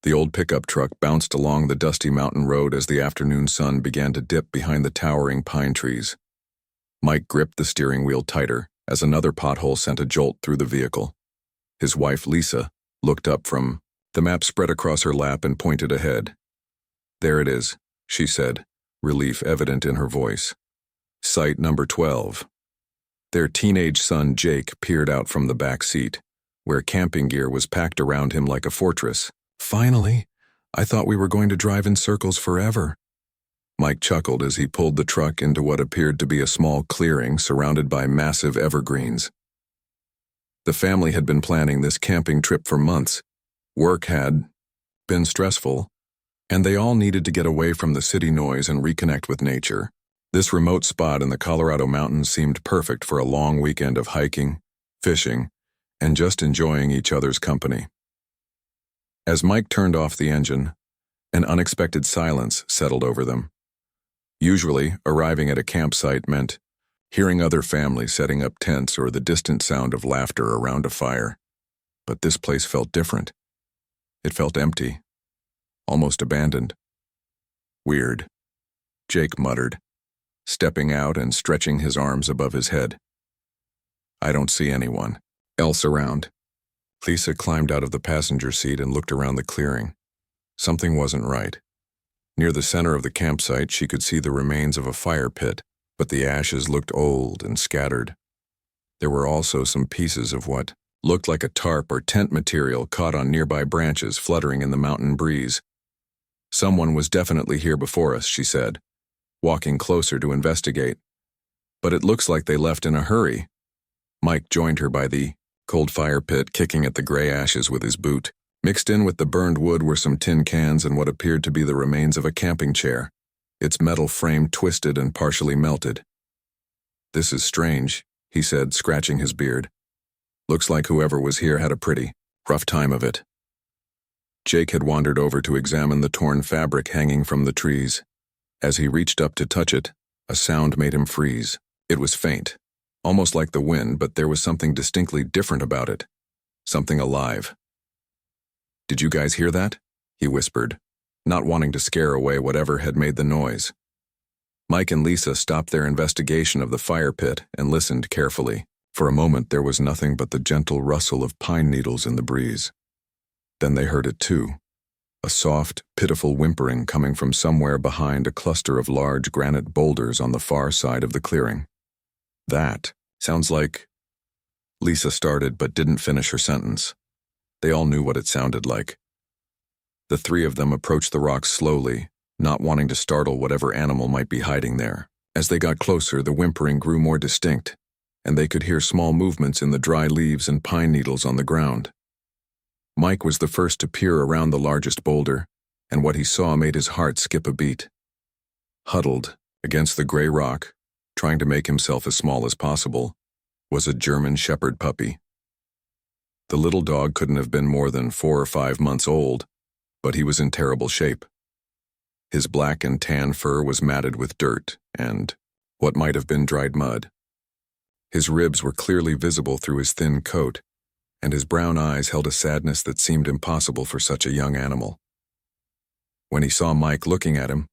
The old pickup truck bounced along the dusty mountain road as the afternoon sun began to dip behind the towering pine trees. Mike gripped the steering wheel tighter as another pothole sent a jolt through the vehicle. His wife, Lisa, looked up from the map spread across her lap and pointed ahead. "There it is," she said, relief evident in her voice. "Site number 12. Their teenage son, Jake, peered out from the back seat, where camping gear was packed around him like a fortress. "Finally! I thought we were going to drive in circles forever." Mike chuckled as he pulled the truck into what appeared to be a small clearing surrounded by massive evergreens. The family had been planning this camping trip for months. Work had been stressful, and they all needed to get away from the city noise and reconnect with nature. This remote spot in the Colorado mountains seemed perfect for a long weekend of hiking, fishing, and just enjoying each other's company. As Mike turned off the engine, an unexpected silence settled over them. Usually, arriving at a campsite meant hearing other families setting up tents or the distant sound of laughter around a fire. But this place felt different. It felt empty, almost abandoned. "Weird," Jake muttered, stepping out and stretching his arms above his head. "I don't see anyone else around." Lisa climbed out of the passenger seat and looked around the clearing. Something wasn't right. Near the center of the campsite, she could see the remains of a fire pit, but the ashes looked old and scattered. There were also some pieces of what looked like a tarp or tent material caught on nearby branches fluttering in the mountain breeze. "Someone was definitely here before us," she said, walking closer to investigate. "But it looks like they left in a hurry." Mike joined her by the cold fire pit, kicking at the gray ashes with his boot. Mixed in with the burned wood were some tin cans and what appeared to be the remains of a camping chair, its metal frame twisted and partially melted. "This is strange," he said, scratching his beard. "Looks like whoever was here had a pretty rough time of it." Jake had wandered over to examine the torn fabric hanging from the trees. As he reached up to touch it, a sound made him freeze. It was faint, almost like the wind, but there was something distinctly different about it. Something alive. "Did you guys hear that?" he whispered, not wanting to scare away whatever had made the noise. Mike and Lisa stopped their investigation of the fire pit and listened carefully. For a moment there was nothing but the gentle rustle of pine needles in the breeze. Then they heard it too, a soft, pitiful whimpering coming from somewhere behind a cluster of large granite boulders on the far side of the clearing. "That sounds like..." Lisa started but didn't finish her sentence. They all knew what it sounded like. The three of them approached the rocks slowly, not wanting to startle whatever animal might be hiding there. As they got closer, the whimpering grew more distinct, and they could hear small movements in the dry leaves and pine needles on the ground. Mike was the first to peer around the largest boulder, and what he saw made his heart skip a beat. Huddled against the gray rock, trying to make himself as small as possible, was a German shepherd puppy. The little dog couldn't have been more than 4 or 5 months old, but he was in terrible shape. His black and tan fur was matted with dirt and what might have been dried mud. His ribs were clearly visible through his thin coat, and his brown eyes held a sadness that seemed impossible for such a young animal. When he saw Mike looking at him,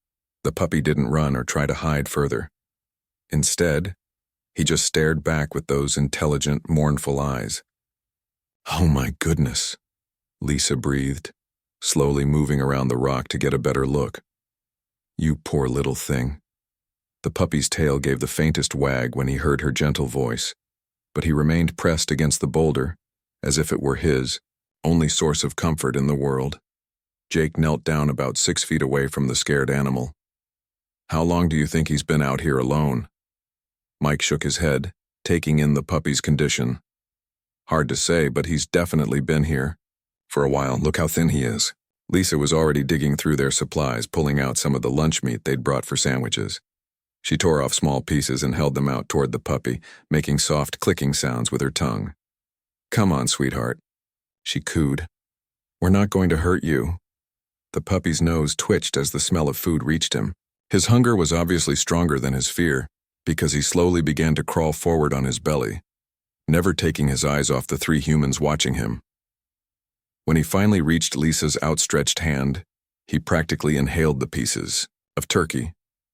the puppy didn't run or try to hide further. Instead, he just stared back with those intelligent, mournful eyes. "Oh my goodness," Lisa breathed, slowly moving around the rock to get a better look. "You poor little thing." The puppy's tail gave the faintest wag when he heard her gentle voice, but he remained pressed against the boulder, as if it were his only source of comfort in the world. Jake knelt down about 6 feet away from the scared animal. "How long do you think he's been out here alone?" Mike shook his head, taking in the puppy's condition. "Hard to say, but he's definitely been here for a while. Look how thin he is." Lisa was already digging through their supplies, pulling out some of the lunch meat they'd brought for sandwiches. She tore off small pieces and held them out toward the puppy, making soft clicking sounds with her tongue. "Come on, sweetheart," she cooed. "We're not going to hurt you." The puppy's nose twitched as the smell of food reached him. His hunger was obviously stronger than his fear, because he slowly began to crawl forward on his belly, never taking his eyes off the 3 humans watching him. When he finally reached Lisa's outstretched hand, he practically inhaled the pieces of turkey,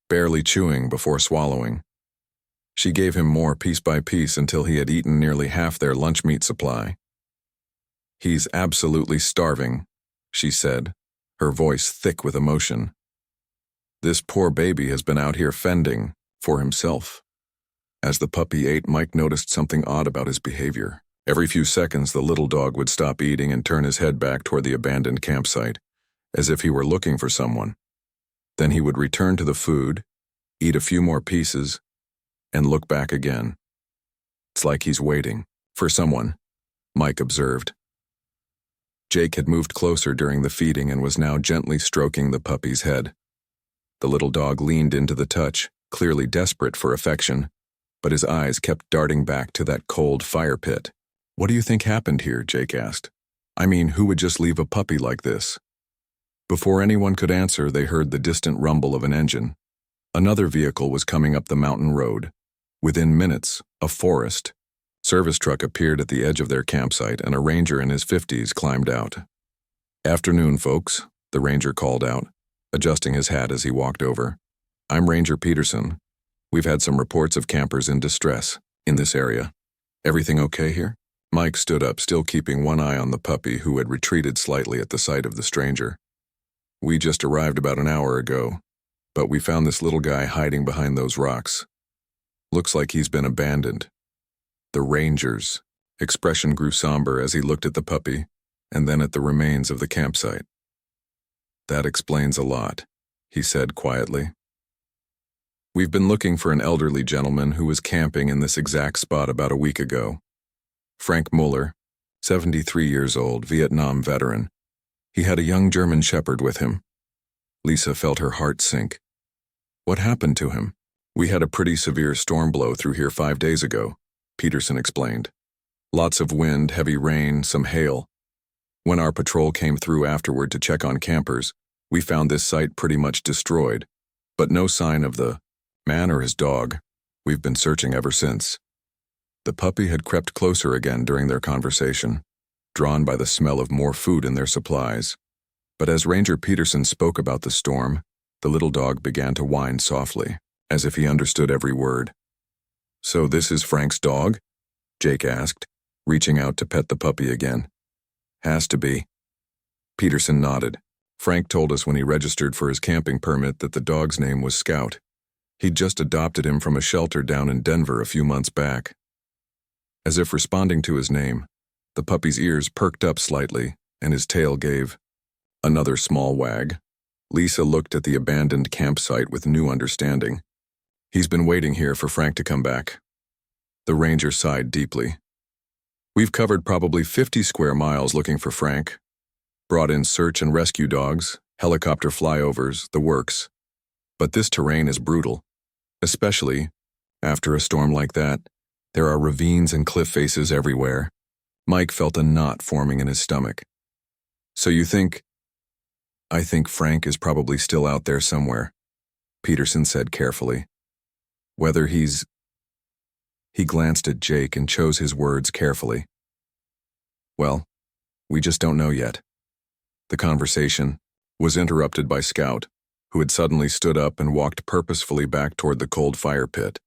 barely chewing before swallowing. She gave him more piece by piece until he had eaten nearly half their lunch meat supply. "He's absolutely starving," she said, her voice thick with emotion. "This poor baby has been out here fending for himself." As the puppy ate, Mike noticed something odd about his behavior. Every few seconds, the little dog would stop eating and turn his head back toward the abandoned campsite, as if he were looking for someone. Then he would return to the food, eat a few more pieces, and look back again. "It's like he's waiting for someone," Mike observed. Jake had moved closer during the feeding and was now gently stroking the puppy's head. The little dog leaned into the touch, clearly desperate for affection, but his eyes kept darting back to that cold fire pit. "What do you think happened here?" Jake asked. "I mean, who would just leave a puppy like this?" Before anyone could answer, they heard the distant rumble of an engine. Another vehicle was coming up the mountain road. Within minutes, a forest service truck appeared at the edge of their campsite, and a ranger in his 50s climbed out. "Afternoon, folks," the ranger called out, adjusting his hat as he walked over. "I'm Ranger Peterson. We've had some reports of campers in distress in this area. Everything okay here?" Mike stood up, still keeping one eye on the puppy, who had retreated slightly at the sight of the stranger. "We just arrived about an hour ago, but we found this little guy hiding behind those rocks. Looks like he's been abandoned." The ranger's expression grew somber as he looked at the puppy and then at the remains of the campsite. "That explains a lot," he said quietly. "We've been looking for an elderly gentleman who was camping in this exact spot about a week ago. Frank Mueller, 73 years old, Vietnam veteran. He had a young German shepherd with him." Lisa felt her heart sink. "What happened to him?" "We had a pretty severe storm blow through here 5 days ago," Peterson explained. "Lots of wind, heavy rain, some hail. When our patrol came through afterward to check on campers, we found this site pretty much destroyed, but no sign of the man or his dog. We've been searching ever since." The puppy had crept closer again during their conversation, drawn by the smell of more food in their supplies. But as Ranger Peterson spoke about the storm, the little dog began to whine softly, as if he understood every word. "So this is Frank's dog?" Jake asked, reaching out to pet the puppy again. "Has to be." Peterson nodded. "Frank told us when he registered for his camping permit that the dog's name was Scout. He'd just adopted him from a shelter down in Denver a few months back." As if responding to his name, the puppy's ears perked up slightly, and his tail gave another small wag. Lisa looked at the abandoned campsite with new understanding. "He's been waiting here for Frank to come back." The ranger sighed deeply. "We've covered probably 50 square miles looking for Frank, brought in search and rescue dogs, helicopter flyovers, the works. But this terrain is brutal, especially after a storm like that. There are ravines and cliff faces everywhere." Mike felt a knot forming in his stomach. "So you think—" "I think Frank is probably still out there somewhere," Peterson said carefully. "Whether he's—" He glanced at Jake and chose his words carefully. "Well, we just don't know yet." The conversation was interrupted by Scout, who had suddenly stood up and walked purposefully back toward the cold fire pit.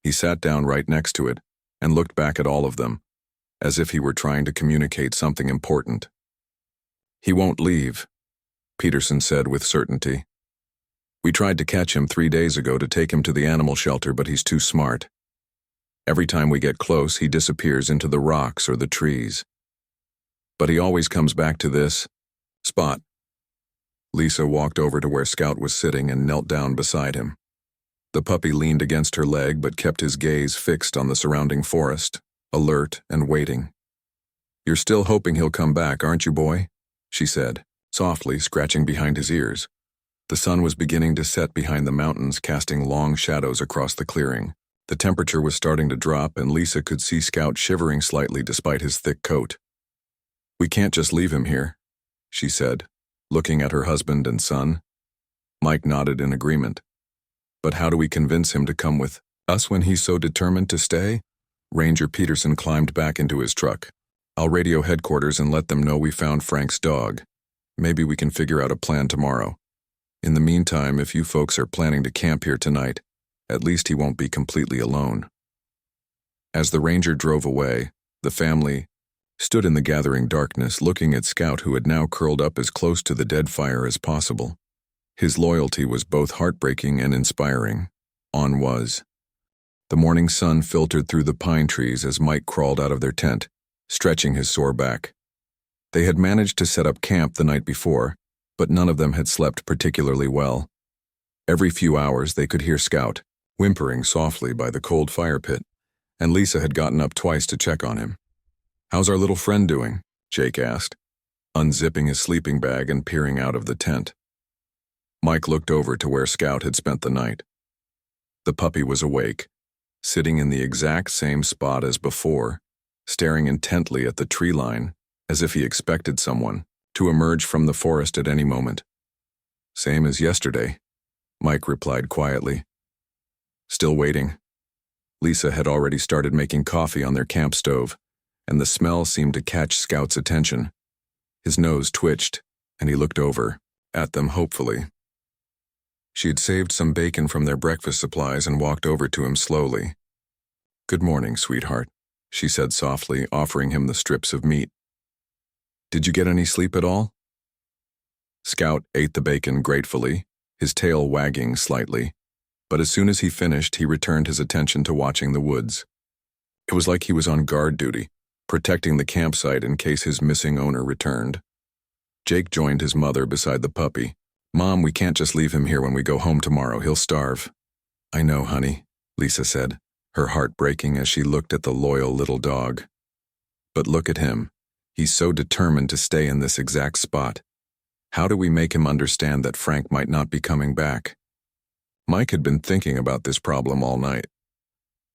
He sat down right next to it and looked back at all of them, as if he were trying to communicate something important. "He won't leave," Peterson said with certainty. "We tried to catch him 3 days ago to take him to the animal shelter, but he's too smart. Every time we get close, he disappears into the rocks or the trees. But he always comes back to this spot." Lisa walked over to where Scout was sitting and knelt down beside him. The puppy leaned against her leg but kept his gaze fixed on the surrounding forest, alert and waiting. "You're still hoping he'll come back, aren't you, boy?" she said, softly, scratching behind his ears. The sun was beginning to set behind the mountains, casting long shadows across the clearing. The temperature was starting to drop, and Lisa could see Scout shivering slightly despite his thick coat. "We can't just leave him here," she said, looking at her husband and son. Mike nodded in agreement. "But how do we convince him to come with us when he's so determined to stay?" Ranger Peterson climbed back into his truck. I'll radio headquarters and let them know we found Frank's dog. Maybe we can figure out a plan tomorrow. In the meantime, if you folks are planning to camp here tonight, at least he won't be completely alone." As the ranger drove away, the family stood in the gathering darkness looking at Scout, who had now curled up as close to the dead fire as possible. His loyalty was both heartbreaking and inspiring. On was. The morning sun filtered through the pine trees as Mike crawled out of their tent, stretching his sore back. They had managed to set up camp the night before, but none of them had slept particularly well. Every few hours they could hear Scout whimpering softly by the cold fire pit, and Lisa had gotten up twice to check on him. "How's our little friend doing?" Jake asked, unzipping his sleeping bag and peering out of the tent. Mike looked over to where Scout had spent the night. The puppy was awake, sitting in the exact same spot as before, staring intently at the tree line, as if he expected someone to emerge from the forest at any moment. "Same as yesterday," Mike replied quietly. "Still waiting." Lisa had already started making coffee on their camp stove, and the smell seemed to catch Scout's attention. His nose twitched, and he looked over at them hopefully. She had saved some bacon from their breakfast supplies and walked over to him slowly. "Good morning, sweetheart," she said softly, offering him the strips of meat. "Did you get any sleep at all?" Scout ate the bacon gratefully, his tail wagging slightly, but as soon as he finished, he returned his attention to watching the woods. It was like he was on guard duty, protecting the campsite in case his missing owner returned. Jake joined his mother beside the puppy. "Mom, we can't just leave him here when we go home tomorrow. He'll starve." "I know, honey," Lisa said, her heart breaking as she looked at the loyal little dog. "But look at him. He's so determined to stay in this exact spot. How do we make him understand that Frank might not be coming back?" Mike had been thinking about this problem all night.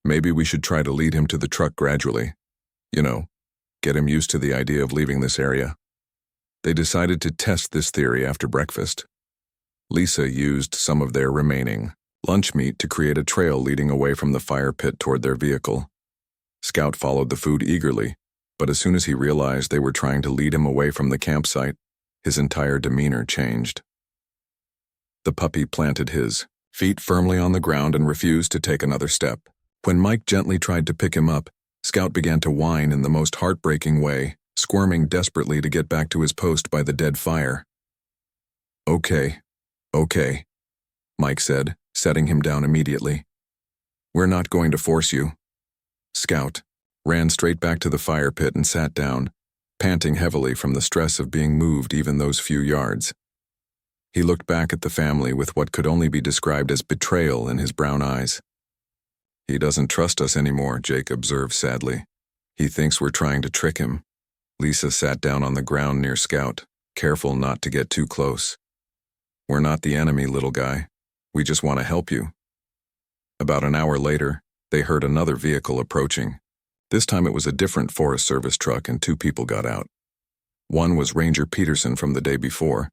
Maybe we should try to lead him to the truck gradually. Get him used to the idea of leaving this area. They decided to test this theory after breakfast. Lisa used some of their remaining lunch meat to create a trail leading away from the fire pit toward their vehicle. Scout followed the food eagerly, but as soon as he realized they were trying to lead him away from the campsite, his entire demeanor changed. The puppy planted his feet firmly on the ground and refused to take another step. When Mike gently tried to pick him up, Scout began to whine in the most heartbreaking way, squirming desperately to get back to his post by the dead fire. Okay, Mike said, setting him down immediately. "We're not going to force you." Scout ran straight back to the fire pit and sat down, panting heavily from the stress of being moved even those few yards. He looked back at the family with what could only be described as betrayal in his brown eyes. "He doesn't trust us anymore," Jake observed sadly. "He thinks we're trying to trick him." Lisa sat down on the ground near Scout, careful not to get too close. "We're not the enemy, little guy. We just want to help you." About an hour later, they heard another vehicle approaching. This time it was a different Forest Service truck and two people got out. One was Ranger Peterson from the day before,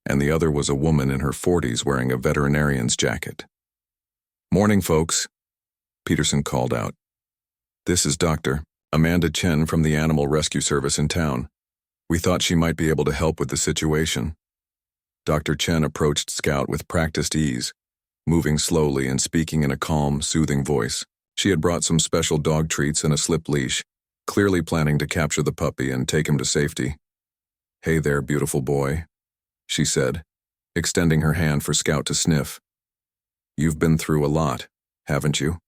and the other was a woman in her 40s wearing a veterinarian's jacket. "Morning, folks," Peterson called out. "This is Dr. Amanda Chen from the Animal Rescue Service in town. We thought she might be able to help with the situation." Dr. Chen approached Scout with practiced ease, moving slowly and speaking in a calm, soothing voice. She had brought some special dog treats and a slip leash, clearly planning to capture the puppy and take him to safety. "Hey there, beautiful boy," she said, extending her hand for Scout to sniff. "You've been through a lot, haven't you?"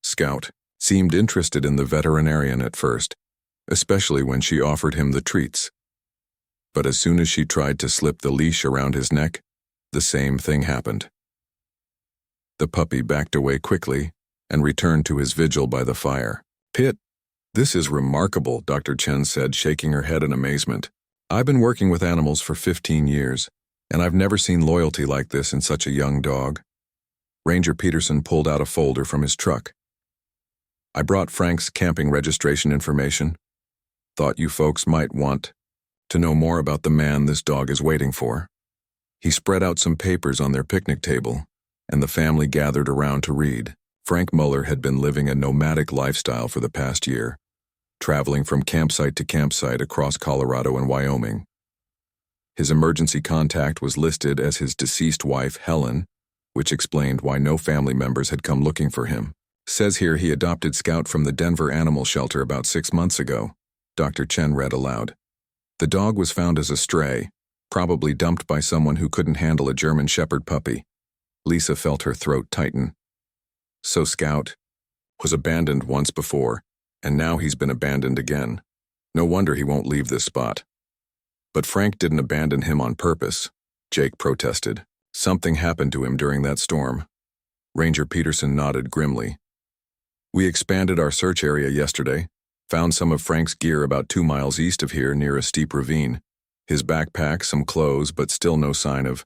Scout seemed interested in the veterinarian at first, especially when she offered him the treats. But as soon as she tried to slip the leash around his neck, the same thing happened. The puppy backed away quickly and returned to his vigil by the fire. "Pit, this is remarkable," Dr. Chen said, shaking her head in amazement. "I've been working with animals for 15 years, and I've never seen loyalty like this in such a young dog." Ranger Peterson pulled out a folder from his truck. "I brought Frank's camping registration information. Thought you folks might want to know more about the man this dog is waiting for." He spread out some papers on their picnic table, and the family gathered around to read. Frank Muller had been living a nomadic lifestyle for the past year, traveling from campsite to campsite across Colorado and Wyoming. His emergency contact was listed as his deceased wife, Helen, which explained why no family members had come looking for him. Says here he adopted Scout from the Denver Animal Shelter about 6 months ago, Dr. Chen read aloud. The dog was found as a stray, probably dumped by someone who couldn't handle a German Shepherd puppy. Lisa felt her throat tighten. So Scout was abandoned once before, and now he's been abandoned again. No wonder he won't leave this spot. But Frank didn't abandon him on purpose, Jake protested. Something happened to him during that storm. Ranger Peterson nodded grimly. We expanded our search area yesterday, found some of Frank's gear about 2 miles east of here near a steep ravine. His backpack, some clothes, but still no sign of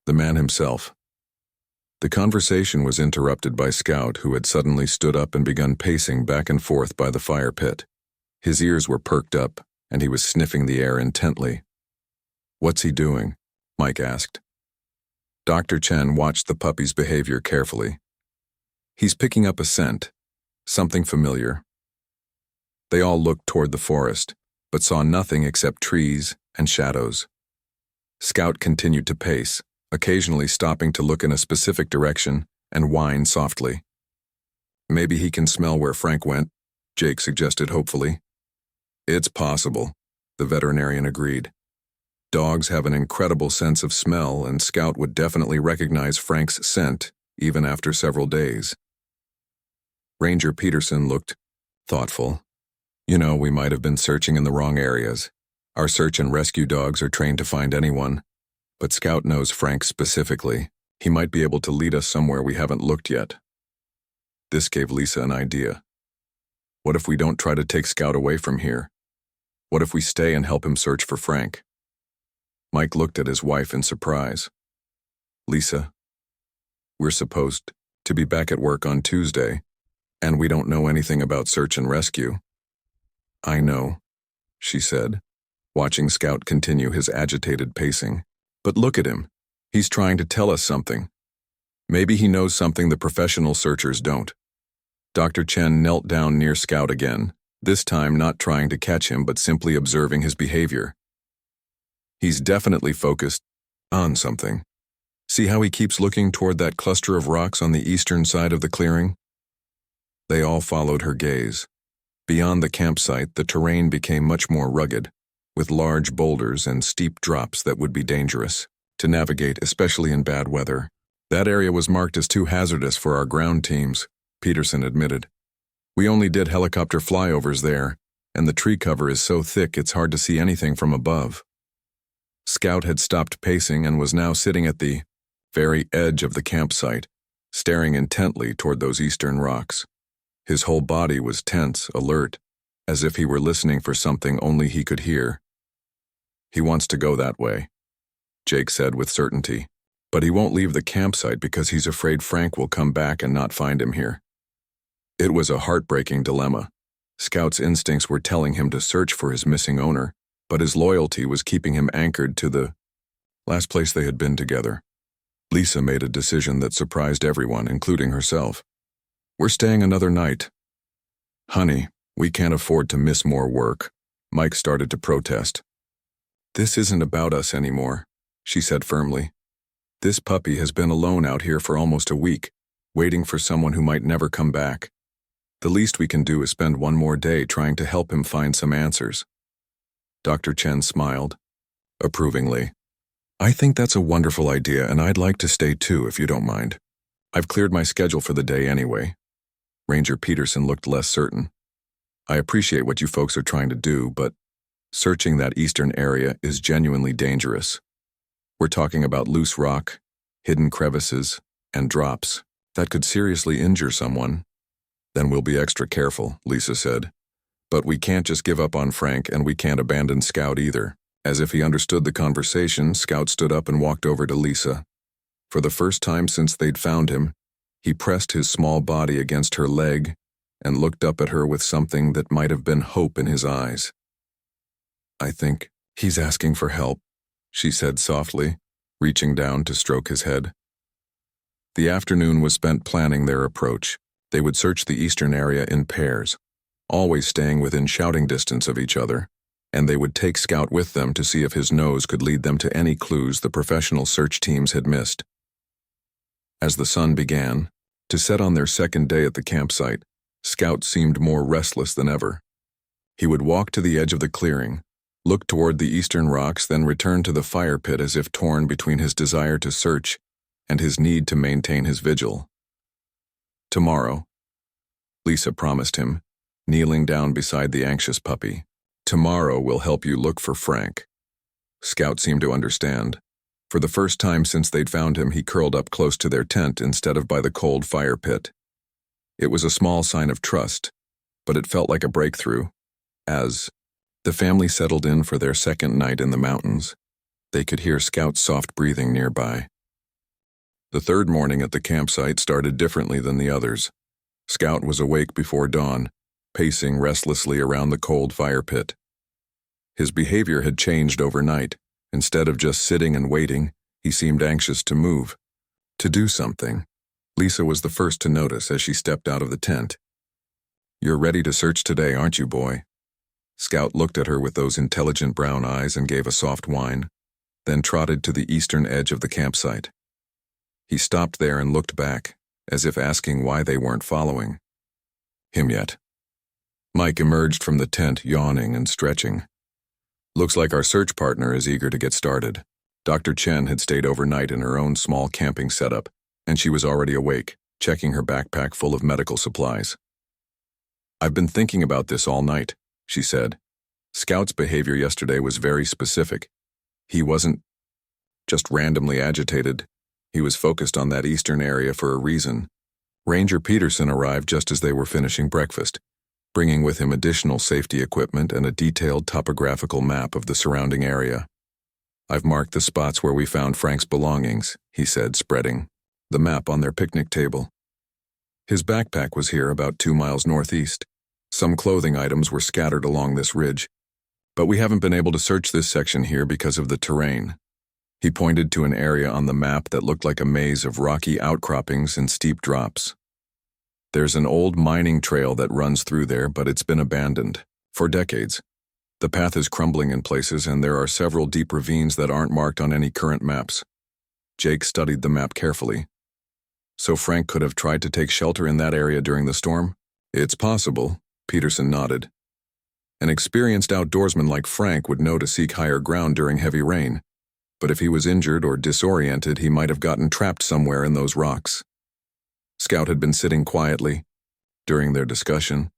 the man himself. The conversation was interrupted by Scout, who had suddenly stood up and begun pacing back and forth by the fire pit. His ears were perked up, and he was sniffing the air intently. What's he doing? Mike asked. Dr. Chen watched the puppy's behavior carefully. He's picking up a scent, something familiar. They all looked toward the forest, but saw nothing except trees and shadows. Scout continued to pace, occasionally stopping to look in a specific direction and whine softly. Maybe he can smell where Frank went, Jake suggested hopefully. It's possible, the veterinarian agreed. Dogs have an incredible sense of smell, and Scout would definitely recognize Frank's scent even after several days. Ranger Peterson looked thoughtful. We might have been searching in the wrong areas. Our search and rescue dogs are trained to find anyone, but Scout knows Frank specifically. He might be able to lead us somewhere we haven't looked yet. This gave Lisa an idea. What if we don't try to take Scout away from here? What if we stay and help him search for Frank? Mike looked at his wife in surprise. Lisa, we're supposed to be back at work on Tuesday, and we don't know anything about search and rescue. I know, she said, watching Scout continue his agitated pacing. But look at him. He's trying to tell us something. Maybe he knows something the professional searchers don't. Dr. Chen knelt down near Scout again, this time not trying to catch him but simply observing his behavior. He's definitely focused on something. See how he keeps looking toward that cluster of rocks on the eastern side of the clearing? They all followed her gaze. Beyond the campsite, the terrain became much more rugged, with large boulders and steep drops that would be dangerous to navigate, especially in bad weather. That area was marked as too hazardous for our ground teams, Peterson admitted. We only did helicopter flyovers there, and the tree cover is so thick it's hard to see anything from above. Scout had stopped pacing and was now sitting at the very edge of the campsite, staring intently toward those eastern rocks. His whole body was tense, alert, as if he were listening for something only he could hear. He wants to go that way, Jake said with certainty, but he won't leave the campsite because he's afraid Frank will come back and not find him here. It was a heartbreaking dilemma. Scout's instincts were telling him to search for his missing owner, but his loyalty was keeping him anchored to the last place they had been together. Lisa made a decision that surprised everyone, including herself. We're staying another night. Honey, we can't afford to miss more work. Mike started to protest. This isn't about us anymore, she said firmly. This puppy has been alone out here for almost a week, waiting for someone who might never come back. The least we can do is spend one more day trying to help him find some answers. Dr. Chen smiled approvingly. I think that's a wonderful idea, and I'd like to stay too, if you don't mind. I've cleared my schedule for the day anyway. Ranger Peterson looked less certain. I appreciate what you folks are trying to do, but searching that eastern area is genuinely dangerous. We're talking about loose rock, hidden crevices, and drops that could seriously injure someone. Then we'll be extra careful, Lisa said. But we can't just give up on Frank, and we can't abandon Scout either. As if he understood the conversation, Scout stood up and walked over to Lisa. For the first time since they'd found him, he pressed his small body against her leg and looked up at her with something that might have been hope in his eyes. I think he's asking for help, she said softly, reaching down to stroke his head. The afternoon was spent planning their approach. They would search the eastern area in pairs, always staying within shouting distance of each other, and they would take Scout with them to see if his nose could lead them to any clues the professional search teams had missed. As the sun began to set on their second day at the campsite, Scout seemed more restless than ever. He would walk to the edge of the clearing, look toward the eastern rocks, then return to the fire pit as if torn between his desire to search and his need to maintain his vigil. "Tomorrow," Lisa promised him, kneeling down beside the anxious puppy. "Tomorrow we'll help you look for Frank." Scout seemed to understand. For the first time since they'd found him, he curled up close to their tent instead of by the cold fire pit. It was a small sign of trust, but it felt like a breakthrough. As the family settled in for their second night in the mountains, they could hear Scout's soft breathing nearby. The third morning at the campsite started differently than the others. Scout was awake before dawn, pacing restlessly around the cold fire pit. His behavior had changed overnight. Instead of just sitting and waiting, he seemed anxious to move, to do something. Lisa was the first to notice as she stepped out of the tent. "You're ready to search today, aren't you, boy?" Scout looked at her with those intelligent brown eyes and gave a soft whine, then trotted to the eastern edge of the campsite. He stopped there and looked back, as if asking why they weren't following him yet. Mike emerged from the tent, yawning and stretching. "Looks like our search partner is eager to get started." Dr. Chen had stayed overnight in her own small camping setup, and she was already awake, checking her backpack full of medical supplies. "I've been thinking about this all night," she said. "Scout's behavior yesterday was very specific. He wasn't just randomly agitated. He was focused on that eastern area for a reason." Ranger Peterson arrived just as they were finishing breakfast, bringing with him additional safety equipment and a detailed topographical map of the surrounding area. "I've marked the spots where we found Frank's belongings," he said, spreading the map on their picnic table. His backpack was here about 2 miles northeast. Some clothing items were scattered along this ridge, but we haven't been able to search this section here because of the terrain. He pointed to an area on the map that looked like a maze of rocky outcroppings and steep drops. "There's an old mining trail that runs through there, but it's been abandoned for decades. The path is crumbling in places, and there are several deep ravines that aren't marked on any current maps." Jake studied the map carefully. "So Frank could have tried to take shelter in that area during the storm?" "It's possible," Peterson nodded. "An experienced outdoorsman like Frank would know to seek higher ground during heavy rain, but if he was injured or disoriented, he might have gotten trapped somewhere in those rocks." Scout had been sitting quietly during their discussion,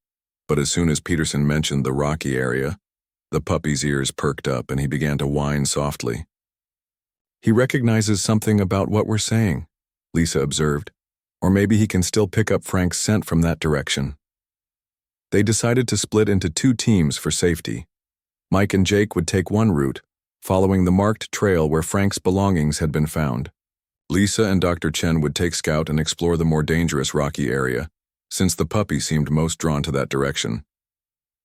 but as soon as Peterson mentioned the rocky area, the puppy's ears perked up and he began to whine softly. "He recognizes something about what we're saying," Lisa observed, "or maybe he can still pick up Frank's scent from that direction." They decided to split into 2 teams for safety. Mike and Jake would take one route, following the marked trail where Frank's belongings had been found. Lisa and Dr. Chen would take Scout and explore the more dangerous rocky area, since the puppy seemed most drawn to that direction.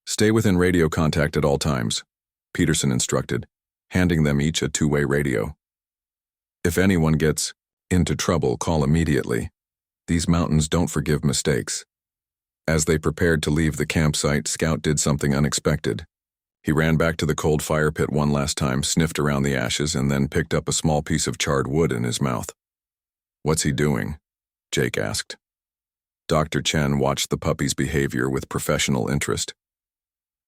"Stay within radio contact at all times," Peterson instructed, handing them each a 2-way radio. "If anyone gets into trouble, call immediately. These mountains don't forgive mistakes." As they prepared to leave the campsite, Scout did something unexpected. He ran back to the cold fire pit one last time, sniffed around the ashes, and then picked up a small piece of charred wood in his mouth. "What's he doing?" Jake asked. Dr. Chen watched the puppy's behavior with professional interest.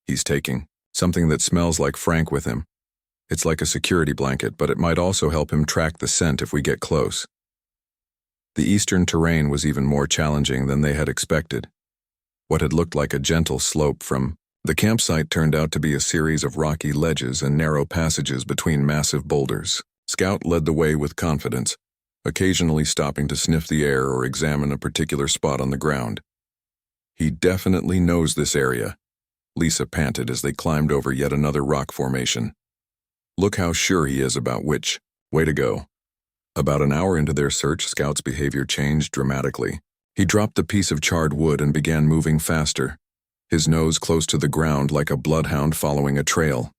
"He's taking something that smells like Frank with him. It's like a security blanket, but it might also help him track the scent if we get close." The eastern terrain was even more challenging than they had expected. What had looked like a gentle slope from the campsite turned out to be a series of rocky ledges and narrow passages between massive boulders. Scout led the way with confidence, occasionally stopping to sniff the air or examine a particular spot on the ground. "He definitely knows this area," Lisa panted as they climbed over yet another rock formation. "Look how sure he is about which way to go." About an hour into their search, Scout's behavior changed dramatically. He dropped the piece of charred wood and began moving faster, his nose close to the ground like a bloodhound following a trail.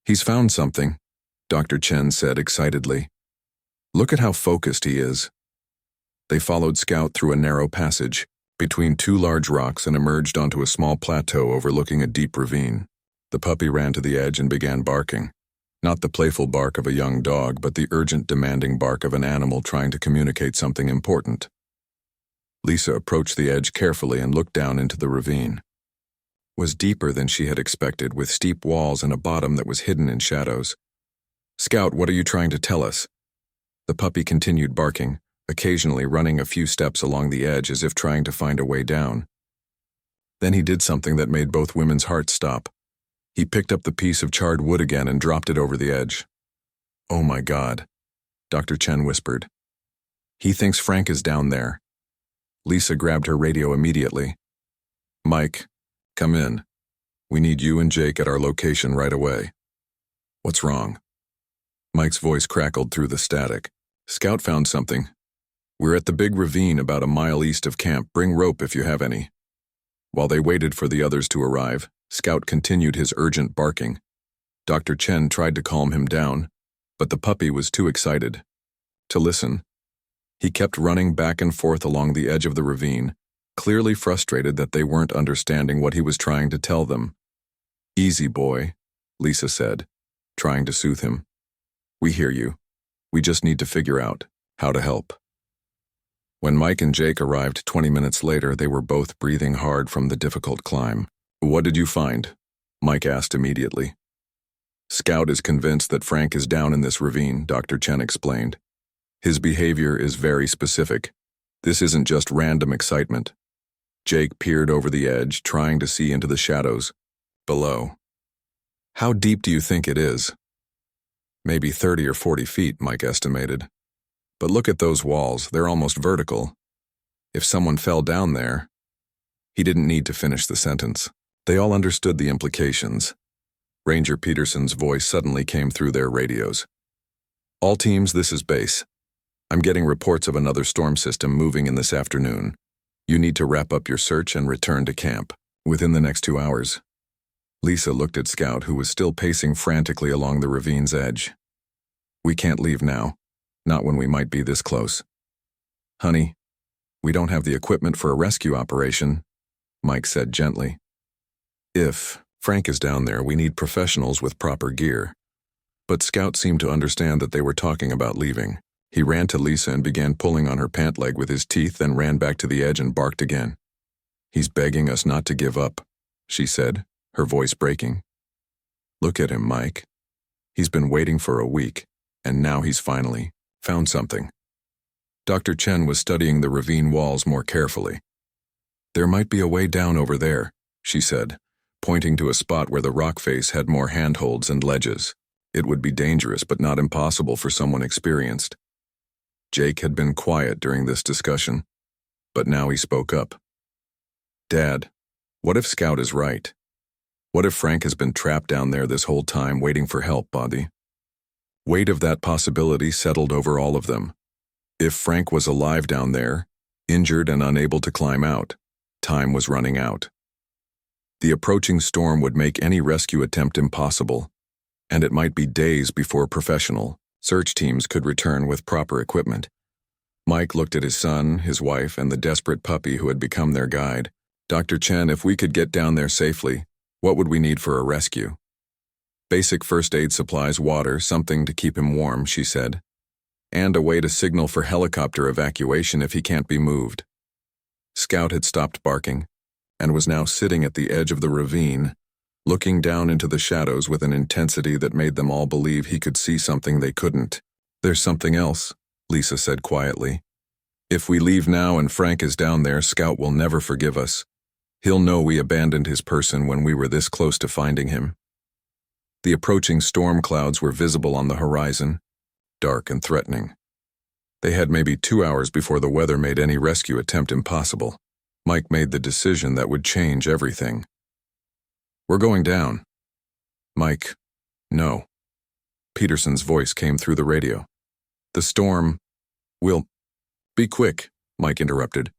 "He's found something," Dr. Chen said excitedly. "Look at how focused he is." They followed Scout through a narrow passage, between two large rocks and emerged onto a small plateau overlooking a deep ravine. The puppy ran to the edge and began barking. Not the playful bark of a young dog, but the urgent, demanding bark of an animal trying to communicate something important. Lisa approached the edge carefully and looked down into the ravine. It was deeper than she had expected, with steep walls and a bottom that was hidden in shadows. "Scout, what are you trying to tell us?" The puppy continued barking, occasionally running a few steps along the edge as if trying to find a way down. Then he did something that made both women's hearts stop. He picked up the piece of charred wood again and dropped it over the edge. "Oh my God," Dr. Chen whispered. "He thinks Frank is down there." Lisa grabbed her radio immediately. "Mike, come in. We need you and Jake at our location right away." "What's wrong?" Mike's voice crackled through the static. "Scout found something. We're at the big ravine about a mile east of camp. Bring rope if you have any." While they waited for the others to arrive, Scout continued his urgent barking. Dr. Chen tried to calm him down, but the puppy was too excited to listen. He kept running back and forth along the edge of the ravine, clearly frustrated that they weren't understanding what he was trying to tell them. "Easy, boy," Lisa said, trying to soothe him. "We hear you. We just need to figure out how to help." When Mike and Jake arrived 20 minutes later, they were both breathing hard from the difficult climb. "What did you find?" Mike asked immediately. "Scout is convinced that Frank is down in this ravine," Dr. Chen explained. "His behavior is very specific. This isn't just random excitement." Jake peered over the edge, trying to see into the shadows below. "How deep do you think it is?" "Maybe 30 or 40 feet, Mike estimated. But look at those walls, they're almost vertical. If someone fell down there..." He didn't need to finish the sentence. They all understood the implications. Ranger Peterson's voice suddenly came through their radios. "All teams, this is base. I'm getting reports of another storm system moving in this afternoon. You need to wrap up your search and return to camp within the next 2 hours." Lisa looked at Scout, who was still pacing frantically along the ravine's edge. "We can't leave now, not when we might be this close." "Honey, we don't have the equipment for a rescue operation," Mike said gently. "If Frank is down there, we need professionals with proper gear." But Scout seemed to understand that they were talking about leaving. He ran to Lisa and began pulling on her pant leg with his teeth, then ran back to the edge and barked again. "He's begging us not to give up," she said, her voice breaking. "Look at him, Mike. He's been waiting for a week, and now he's finally found something." Dr. Chen was studying the ravine walls more carefully. "There might be a way down over there," she said, pointing to a spot where the rock face had more handholds and ledges. It would be dangerous, but not impossible for someone experienced. Jake had been quiet during this discussion, but now he spoke up. "Dad, what if Scout is right? What if Frank has been trapped down there this whole time waiting for help, Bobby?" Weight of that possibility settled over all of them. If Frank was alive down there, injured and unable to climb out, time was running out. The approaching storm would make any rescue attempt impossible, and it might be days before professional search teams could return with proper equipment. Mike looked at his son, his wife, and the desperate puppy who had become their guide. "Dr. Chen, if we could get down there safely, what would we need for a rescue?" "Basic first aid supplies, water, something to keep him warm," she said. "And a way to signal for helicopter evacuation if he can't be moved." Scout had stopped barking and was now sitting at the edge of the ravine, looking down into the shadows with an intensity that made them all believe he could see something they couldn't. "There's something else," Lisa said quietly. "If we leave now and Frank is down there, Scout will never forgive us. He'll know we abandoned his person when we were this close to finding him." The approaching storm clouds were visible on the horizon, dark and threatening. They had maybe 2 hours before the weather made any rescue attempt impossible. Mike made the decision that would change everything. "We're going down." "Mike, no." Peterson's voice came through the radio. "The storm will..." "Be quick," Mike interrupted.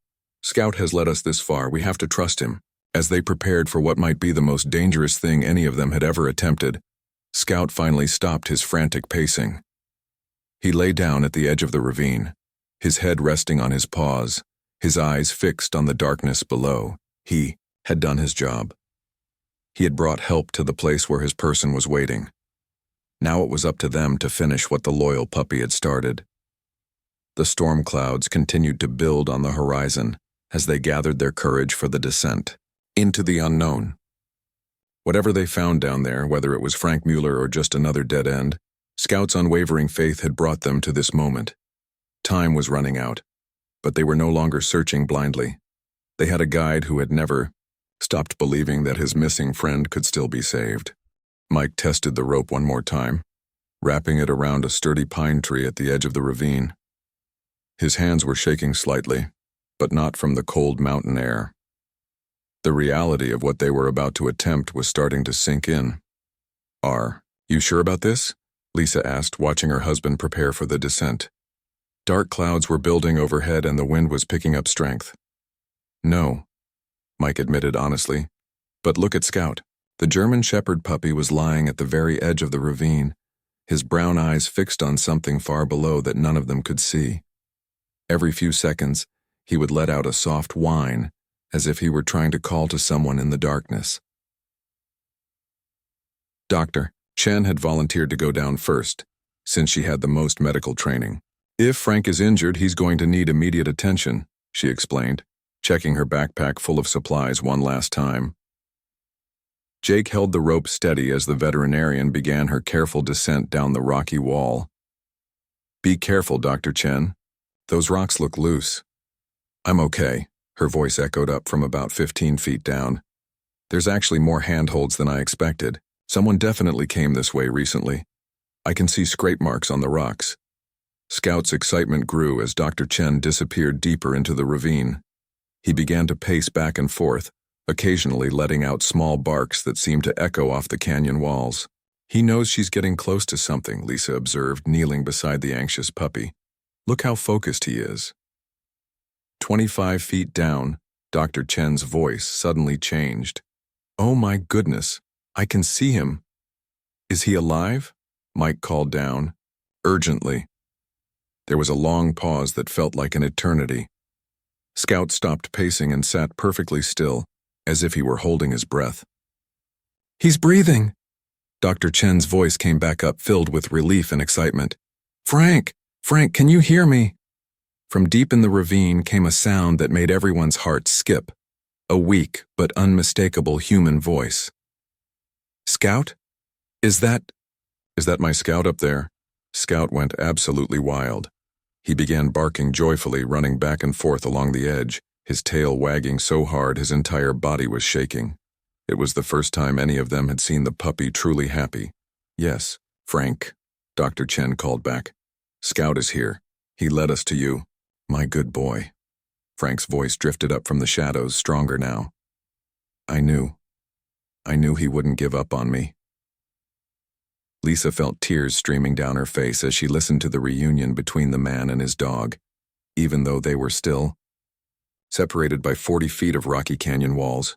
"Scout has led us this far. We have to trust him." As they prepared for what might be the most dangerous thing any of them had ever attempted, Scout finally stopped his frantic pacing. He lay down at the edge of the ravine, his head resting on his paws, his eyes fixed on the darkness below. He had done his job. He had brought help to the place where his person was waiting. Now it was up to them to finish what the loyal puppy had started. The storm clouds continued to build on the horizon as they gathered their courage for the descent into the unknown. Whatever they found down there, whether it was Frank Mueller or just another dead end, Scout's unwavering faith had brought them to this moment. Time was running out, but they were no longer searching blindly. They had a guide who had never stopped believing that his missing friend could still be saved. Mike tested the rope one more time, wrapping it around a sturdy pine tree at the edge of the ravine. His hands were shaking slightly, but not from the cold mountain air. The reality of what they were about to attempt was starting to sink in. "Are you sure about this?" Lisa asked, watching her husband prepare for the descent. Dark clouds were building overhead and the wind was picking up strength. "No," Mike admitted honestly. "But look at Scout." The German Shepherd puppy was lying at the very edge of the ravine, his brown eyes fixed on something far below that none of them could see. Every few seconds, he would let out a soft whine, as if he were trying to call to someone in the darkness. Dr. Chen had volunteered to go down first, since she had the most medical training. "If Frank is injured, he's going to need immediate attention," she explained, checking her backpack full of supplies one last time. Jake held the rope steady as the veterinarian began her careful descent down the rocky wall. "Be careful, Dr. Chen. Those rocks look loose." "I'm okay," her voice echoed up from about 15 feet down. "There's actually more handholds than I expected. Someone definitely came this way recently. I can see scrape marks on the rocks." Scout's excitement grew as Dr. Chen disappeared deeper into the ravine. He began to pace back and forth, occasionally letting out small barks that seemed to echo off the canyon walls. "He knows she's getting close to something," Lisa observed, kneeling beside the anxious puppy. "Look how focused he is." 25 feet down, Dr. Chen's voice suddenly changed. "Oh my goodness, I can see him." "Is he alive?" Mike called down, urgently. There was a long pause that felt like an eternity. Scout stopped pacing and sat perfectly still, as if he were holding his breath. "He's breathing!" Dr. Chen's voice came back up, filled with relief and excitement. "Frank! Frank, can you hear me?" From deep in the ravine came a sound that made everyone's heart skip, a weak but unmistakable human voice. "Scout? Is that my Scout up there?" Scout went absolutely wild. He began barking joyfully, running back and forth along the edge, his tail wagging so hard his entire body was shaking. It was the first time any of them had seen the puppy truly happy. "Yes, Frank," Dr. Chen called back. "Scout is here. He led us to you. My good boy." Frank's voice drifted up from the shadows, stronger now. I knew he wouldn't give up on me." Lisa felt tears streaming down her face as she listened to the reunion between the man and his dog, even though they were still separated by 40 feet of rocky canyon walls.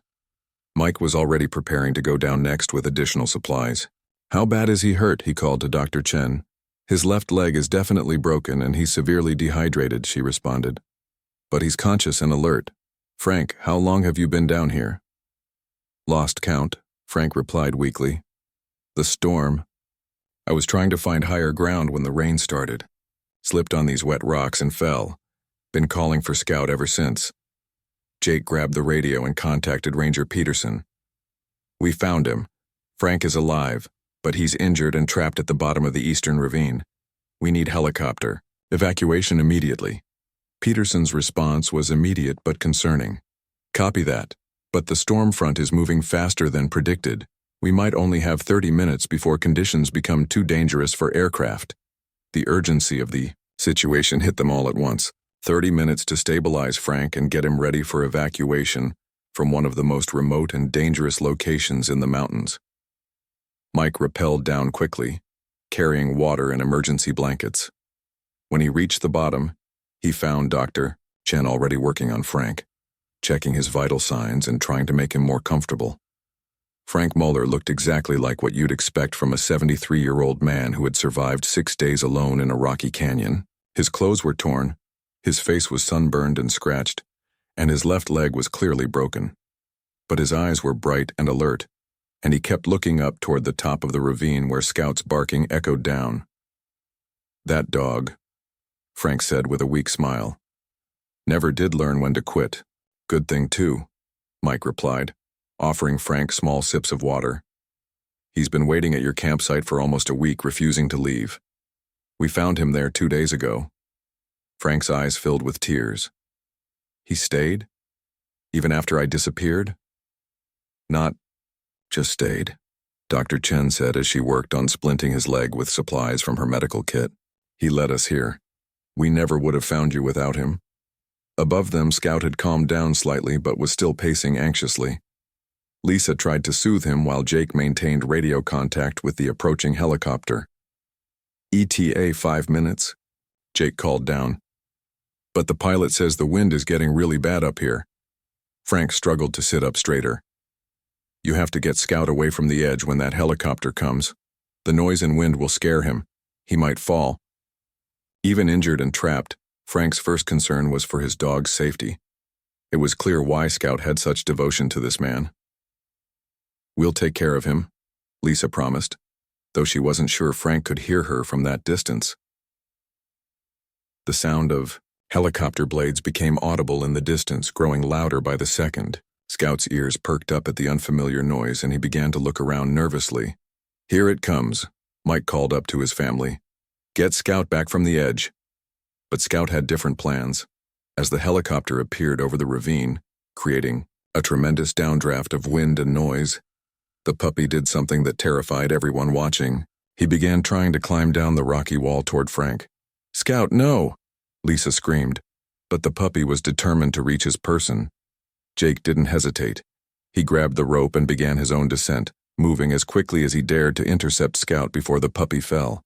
Mike was already preparing to go down next with additional supplies. "How bad is he hurt?" he called to Dr. Chen. "His left leg is definitely broken and he's severely dehydrated," she responded. "But he's conscious and alert. Frank, how long have you been down here?" "Lost count," Frank replied weakly. "The storm. I was trying to find higher ground when the rain started. Slipped on these wet rocks and fell. Been calling for Scout ever since." Jake grabbed the radio and contacted Ranger Peterson. "We found him. Frank is alive, but he's injured and trapped at the bottom of the eastern ravine. We need helicopter. Evacuation immediately." Peterson's response was immediate but concerning. "Copy that. But the storm front is moving faster than predicted. We might only have 30 minutes before conditions become too dangerous for aircraft." The urgency of the situation hit them all at once. 30 minutes to stabilize Frank and get him ready for evacuation from one of the most remote and dangerous locations in the mountains. Mike rappelled down quickly, carrying water and emergency blankets. When he reached the bottom, he found Dr. Chen already working on Frank, checking his vital signs and trying to make him more comfortable. Frank Mueller looked exactly like what you'd expect from a 73-year-old man who had survived 6 days alone in a rocky canyon. His clothes were torn, his face was sunburned and scratched, and his left leg was clearly broken. But his eyes were bright and alert, and he kept looking up toward the top of the ravine where Scout's barking echoed down. "That dog," Frank said with a weak smile, "never did learn when to quit." "Good thing, too," Mike replied, offering Frank small sips of water. "He's been waiting at your campsite for almost a week, refusing to leave. We found him there 2 days ago." Frank's eyes filled with tears. "He stayed? Even after I disappeared?" "Not just stayed," Dr. Chen said as she worked on splinting his leg with supplies from her medical kit. "He led us here. We never would have found you without him." Above them, Scout had calmed down slightly but was still pacing anxiously. Lisa tried to soothe him while Jake maintained radio contact with the approaching helicopter. "ETA 5 minutes," Jake called down. "But the pilot says the wind is getting really bad up here." Frank struggled to sit up straighter. "You have to get Scout away from the edge when that helicopter comes. The noise and wind will scare him. He might fall." Even injured and trapped, Frank's first concern was for his dog's safety. It was clear why Scout had such devotion to this man. "We'll take care of him," Lisa promised, though she wasn't sure Frank could hear her from that distance. The sound of helicopter blades became audible in the distance, growing louder by the second. Scout's ears perked up at the unfamiliar noise, and he began to look around nervously. "Here it comes," Mike called up to his family. "Get Scout back from the edge." But Scout had different plans. As the helicopter appeared over the ravine, creating a tremendous downdraft of wind and noise, the puppy did something that terrified everyone watching. He began trying to climb down the rocky wall toward Frank. "Scout, no!" Lisa screamed, but the puppy was determined to reach his person. Jake didn't hesitate. He grabbed the rope and began his own descent, moving as quickly as he dared to intercept Scout before the puppy fell.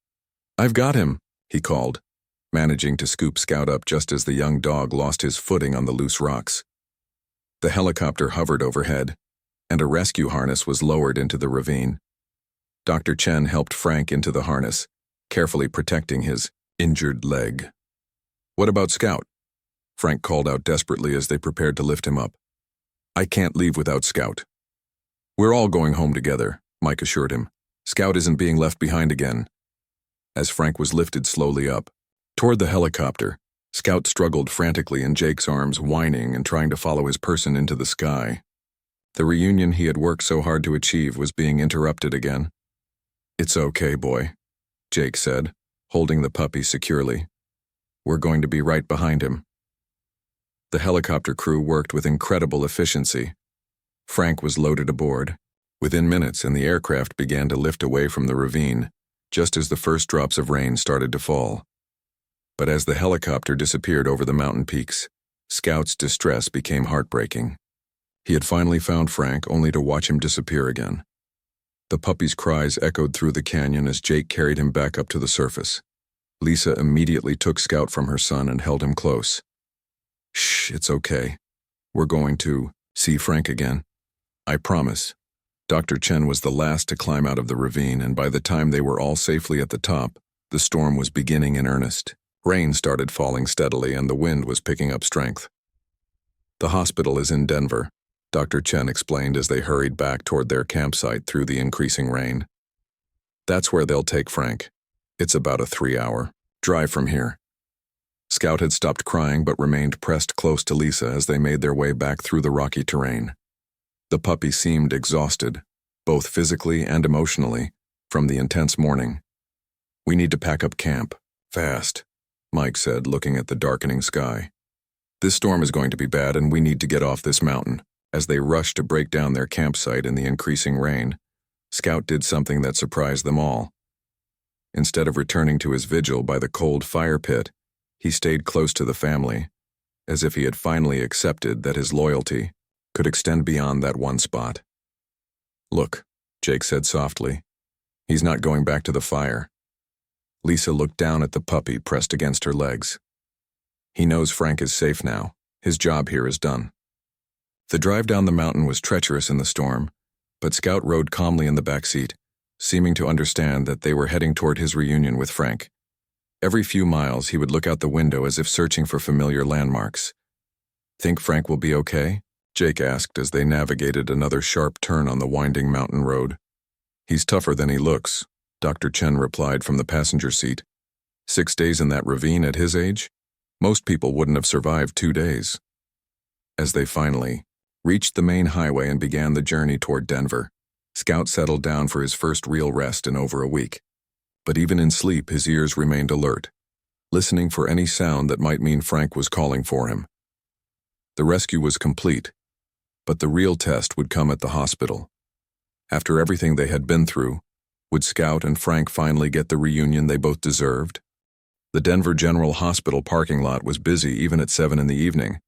"I've got him," he called, managing to scoop Scout up just as the young dog lost his footing on the loose rocks. The helicopter hovered overhead, and a rescue harness was lowered into the ravine. Dr. Chen helped Frank into the harness, carefully protecting his injured leg. "What about Scout?" Frank called out desperately as they prepared to lift him up. "I can't leave without Scout." "We're all going home together," Mike assured him. "Scout isn't being left behind again." As Frank was lifted slowly up toward the helicopter, Scout struggled frantically in Jake's arms, whining and trying to follow his person into the sky. The reunion he had worked so hard to achieve was being interrupted again. "It's okay, boy," Jake said, holding the puppy securely. "We're going to be right behind him." The helicopter crew worked with incredible efficiency. Frank was loaded aboard. Within minutes, and the aircraft began to lift away from the ravine, just as the first drops of rain started to fall. But as the helicopter disappeared over the mountain peaks, Scout's distress became heartbreaking. He had finally found Frank, only to watch him disappear again. The puppy's cries echoed through the canyon as Jake carried him back up to the surface. Lisa immediately took Scout from her son and held him close. "Shh, it's okay. We're going to see Frank again. I promise." Dr. Chen was the last to climb out of the ravine, and by the time they were all safely at the top, the storm was beginning in earnest. Rain started falling steadily, and the wind was picking up strength. "The hospital is in Denver," Dr. Chen explained as they hurried back toward their campsite through the increasing rain. "That's where they'll take Frank. It's about a 3-hour drive from here." Scout had stopped crying but remained pressed close to Lisa as they made their way back through the rocky terrain. The puppy seemed exhausted, both physically and emotionally, from the intense morning. "We need to pack up camp, fast," Mike said, looking at the darkening sky. "This storm is going to be bad, and we need to get off this mountain." As they rushed to break down their campsite in the increasing rain, Scout did something that surprised them all. Instead of returning to his vigil by the cold fire pit, he stayed close to the family, as if he had finally accepted that his loyalty could extend beyond that one spot. "Look," Jake said softly. "He's not going back to the fire." Lisa looked down at the puppy pressed against her legs. "He knows Frank is safe now. His job here is done." The drive down the mountain was treacherous in the storm, but Scout rode calmly in the back seat, seeming to understand that they were heading toward his reunion with Frank. Every few miles he would look out the window as if searching for familiar landmarks. Think Frank will be okay? Jake asked as they navigated another sharp turn on the winding mountain road. He's tougher than he looks, Dr. Chen replied from the passenger seat. 6 days in that ravine at his age? Most people wouldn't have survived 2 days. As they finally reached the main highway and began the journey toward Denver, Scout settled down for his first real rest in over a week. But even in sleep, his ears remained alert, listening for any sound that might mean Frank was calling for him. The rescue was complete, but the real test would come at the hospital. After everything they had been through, would Scout and Frank finally get the reunion they both deserved? The Denver General Hospital parking lot was busy even at 7 in the evening,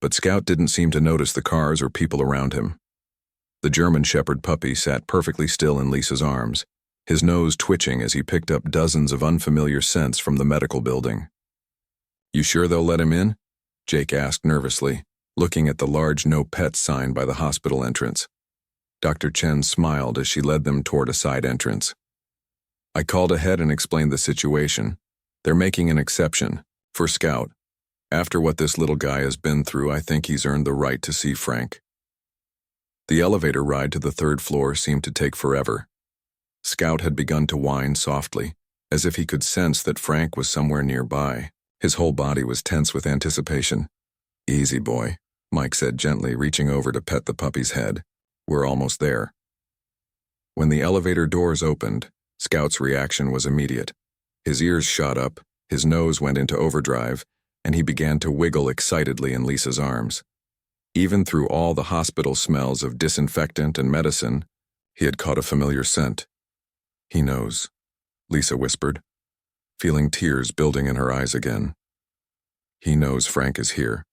but Scout didn't seem to notice the cars or people around him. The German Shepherd puppy sat perfectly still in Lisa's arms, his nose twitching as he picked up dozens of unfamiliar scents from the medical building. "You sure they'll let him in?" Jake asked nervously, looking at the large "No Pets" sign by the hospital entrance. Dr. Chen smiled as she led them toward a side entrance. "I called ahead and explained the situation. They're making an exception for Scout. After what this little guy has been through, I think he's earned the right to see Frank." The elevator ride to the 3rd floor seemed to take forever. Scout had begun to whine softly, as if he could sense that Frank was somewhere nearby. His whole body was tense with anticipation. "Easy, boy," Mike said gently, reaching over to pet the puppy's head. "We're almost there." When the elevator doors opened, Scout's reaction was immediate. His ears shot up, his nose went into overdrive, and he began to wiggle excitedly in Lisa's arms. Even through all the hospital smells of disinfectant and medicine, he had caught a familiar scent. "He knows," Lisa whispered, feeling tears building in her eyes again. "He knows Frank is here."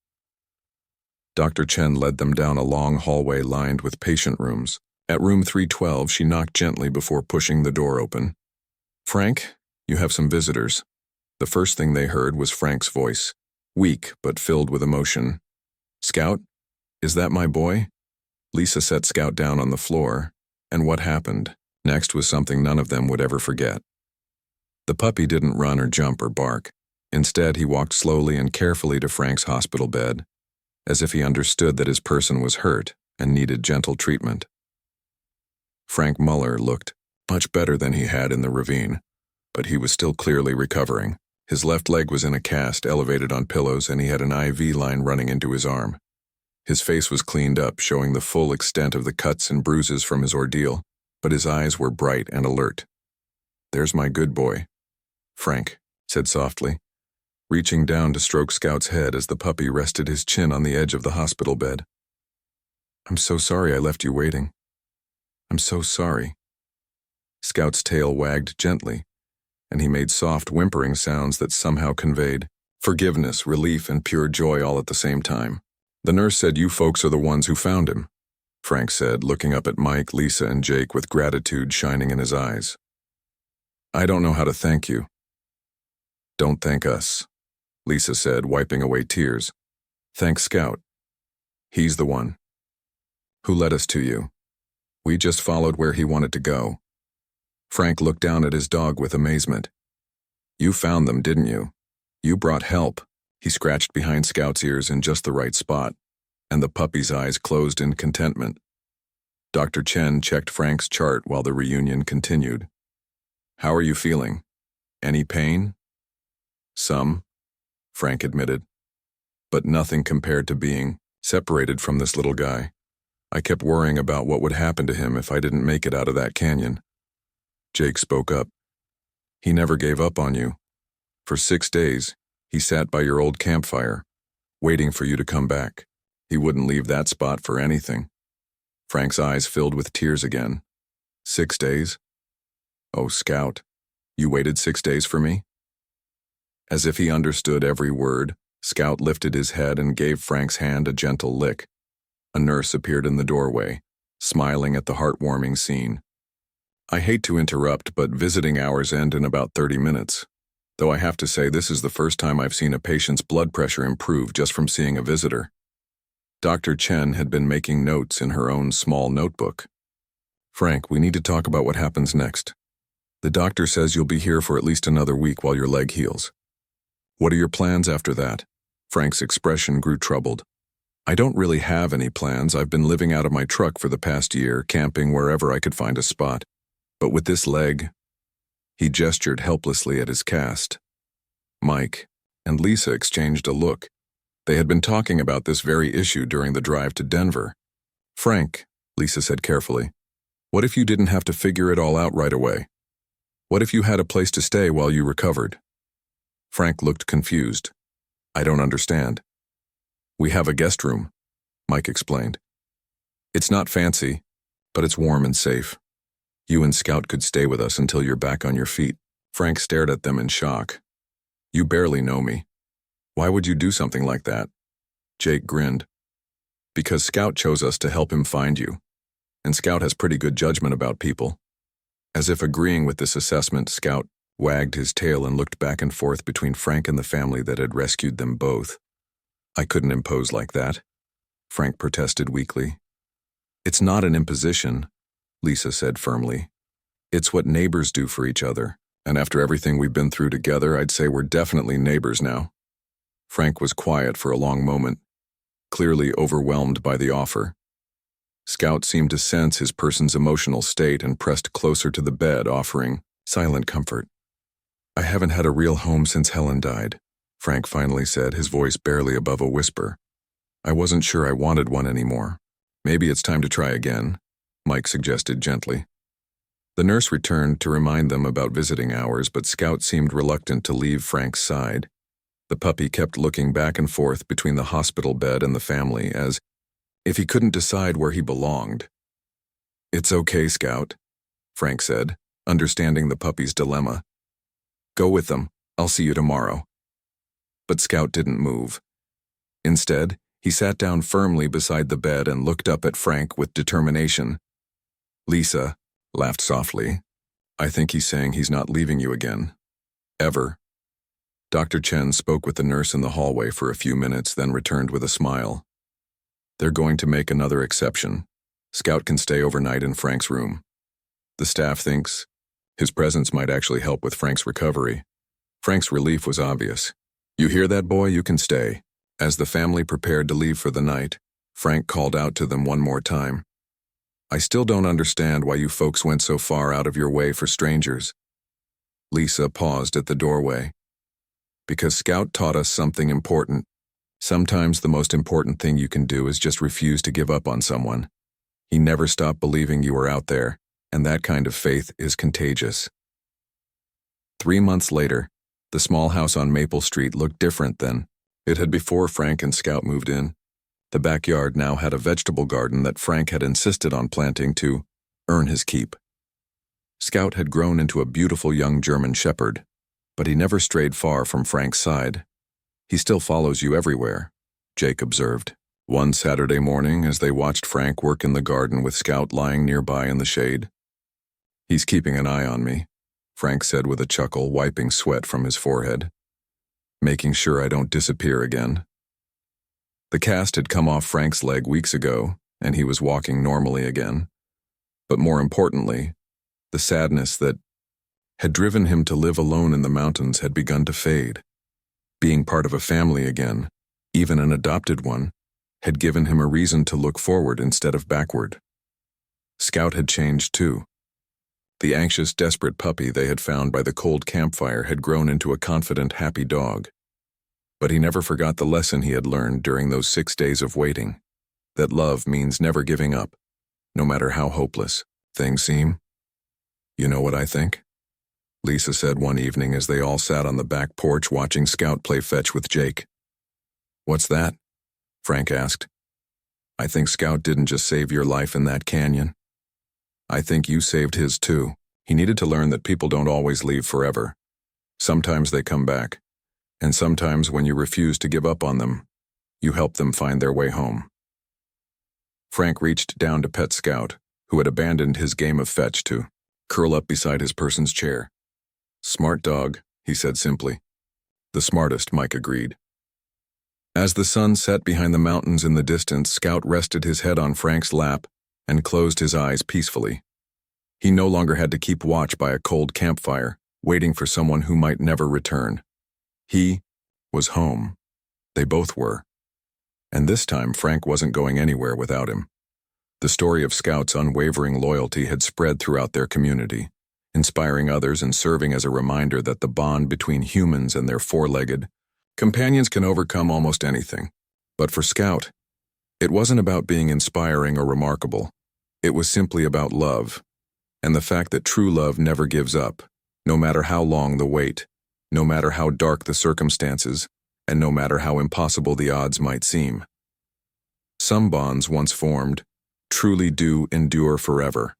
Dr. Chen led them down a long hallway lined with patient rooms. At room 312, she knocked gently before pushing the door open. "Frank, you have some visitors." The first thing they heard was Frank's voice, weak but filled with emotion. "Scout, is that my boy?" Lisa set Scout down on the floor, and what happened next was something none of them would ever forget. The puppy didn't run or jump or bark. Instead, he walked slowly and carefully to Frank's hospital bed, as if he understood that his person was hurt and needed gentle treatment. Frank Muller looked much better than he had in the ravine, but he was still clearly recovering. His left leg was in a cast elevated on pillows, and he had an IV line running into his arm. His face was cleaned up, showing the full extent of the cuts and bruises from his ordeal, but his eyes were bright and alert. "There's my good boy," Frank said softly, reaching down to stroke Scout's head as the puppy rested his chin on the edge of the hospital bed. "I'm so sorry I left you waiting. I'm so sorry." Scout's tail wagged gently, and he made soft whimpering sounds that somehow conveyed forgiveness, relief, and pure joy all at the same time. "The nurse said you folks are the ones who found him," Frank said, looking up at Mike, Lisa, and Jake with gratitude shining in his eyes. "I don't know how to thank you." "Don't thank us," Lisa said, wiping away tears. "Thank Scout. He's the one who led us to you. We just followed where he wanted to go." Frank looked down at his dog with amazement. "You found them, didn't you? You brought help." He scratched behind Scout's ears in just the right spot, and the puppy's eyes closed in contentment. Dr. Chen checked Frank's chart while the reunion continued. "How are you feeling? Any pain?" "Some," Frank admitted, "but nothing compared to being separated from this little guy. I kept worrying about what would happen to him if I didn't make it out of that canyon." Jake spoke up. "He never gave up on you. For 6 days, he sat by your old campfire, waiting for you to come back. He wouldn't leave that spot for anything." Frank's eyes filled with tears again. 6 days? "Oh, Scout, you waited 6 days for me?" As if he understood every word, Scout lifted his head and gave Frank's hand a gentle lick. A nurse appeared in the doorway, smiling at the heartwarming scene. "I hate to interrupt, but visiting hours end in about 30 minutes. Though I have to say this is the first time I've seen a patient's blood pressure improve just from seeing a visitor." Dr. Chen had been making notes in her own small notebook. "Frank, we need to talk about what happens next. The doctor says you'll be here for at least another week while your leg heals. What are your plans after that?" Frank's expression grew troubled. I don't really have any plans. I've been living out of my truck for the past year, camping wherever I could find a spot. But with this leg, he gestured helplessly at his cast. Mike and Lisa exchanged a look. They had been talking about this very issue during the drive to Denver. Frank, Lisa said carefully, what if you didn't have to figure it all out right away? What if you had a place to stay while you recovered? Frank looked confused. I don't understand. We have a guest room, Mike explained. It's not fancy, but it's warm and safe. You and Scout could stay with us until you're back on your feet. Frank stared at them in shock. You barely know me. Why would you do something like that? Jake grinned. Because Scout chose us to help him find you. And Scout has pretty good judgment about people. As if agreeing with this assessment, Scout wagged his tail and looked back and forth between Frank and the family that had rescued them both. I couldn't impose like that, Frank protested weakly. It's not an imposition, Lisa said firmly. It's what neighbors do for each other, and after everything we've been through together, I'd say we're definitely neighbors now. Frank was quiet for a long moment, clearly overwhelmed by the offer. Scout seemed to sense his person's emotional state and pressed closer to the bed, offering silent comfort. I haven't had a real home since Helen died, Frank finally said, his voice barely above a whisper. I wasn't sure I wanted one anymore. Maybe it's time to try again, Mike suggested gently. The nurse returned to remind them about visiting hours, but Scout seemed reluctant to leave Frank's side. The puppy kept looking back and forth between the hospital bed and the family, as if he couldn't decide where he belonged. It's okay, Scout, Frank said, understanding the puppy's dilemma. Go with them. I'll see you tomorrow. But Scout didn't move. Instead, he sat down firmly beside the bed and looked up at Frank with determination. Lisa laughed softly. I think he's saying he's not leaving you again. Ever. Dr. Chen spoke with the nurse in the hallway for a few minutes, then returned with a smile. They're going to make another exception. Scout can stay overnight in Frank's room. The staff thinks his presence might actually help with Frank's recovery. Frank's relief was obvious. You hear that, boy? You can stay. As the family prepared to leave for the night, Frank called out to them one more time. I still don't understand why you folks went so far out of your way for strangers. Lisa paused at the doorway. Because Scout taught us something important. Sometimes the most important thing you can do is just refuse to give up on someone. He never stopped believing you were out there, and that kind of faith is contagious. 3 months later, the small house on Maple Street looked different than it had before Frank and Scout moved in. The backyard now had a vegetable garden that Frank had insisted on planting to earn his keep. Scout had grown into a beautiful young German shepherd, but he never strayed far from Frank's side. He still follows you everywhere, Jake observed. One Saturday morning, as they watched Frank work in the garden with Scout lying nearby in the shade. He's keeping an eye on me, Frank said with a chuckle, wiping sweat from his forehead. Making sure I don't disappear again. The cast had come off Frank's leg weeks ago, and he was walking normally again. But more importantly, the sadness that had driven him to live alone in the mountains had begun to fade. Being part of a family again, even an adopted one, had given him a reason to look forward instead of backward. Scout had changed too. The anxious, desperate puppy they had found by the cold campfire had grown into a confident, happy dog. But he never forgot the lesson he had learned during those 6 days of waiting, that love means never giving up, no matter how hopeless things seem. You know what I think? Lisa said one evening as they all sat on the back porch watching Scout play fetch with Jake. What's that? Frank asked. I think Scout didn't just save your life in that canyon. I think you saved his too. He needed to learn that people don't always leave forever. Sometimes they come back, and sometimes when you refuse to give up on them, you help them find their way home. Frank reached down to pet Scout, who had abandoned his game of fetch to curl up beside his person's chair. Smart dog, he said simply. The smartest, Mike agreed. As the sun set behind the mountains in the distance, Scout rested his head on Frank's lap and closed his eyes peacefully. He no longer had to keep watch by a cold campfire, waiting for someone who might never return. He was home. They both were. And this time, Frank wasn't going anywhere without him. The story of Scout's unwavering loyalty had spread throughout their community, inspiring others and serving as a reminder that the bond between humans and their four-legged companions can overcome almost anything. But for Scout, it wasn't about being inspiring or remarkable. It was simply about love, and the fact that true love never gives up, no matter how long the wait, no matter how dark the circumstances, and no matter how impossible the odds might seem. Some bonds once formed truly do endure forever.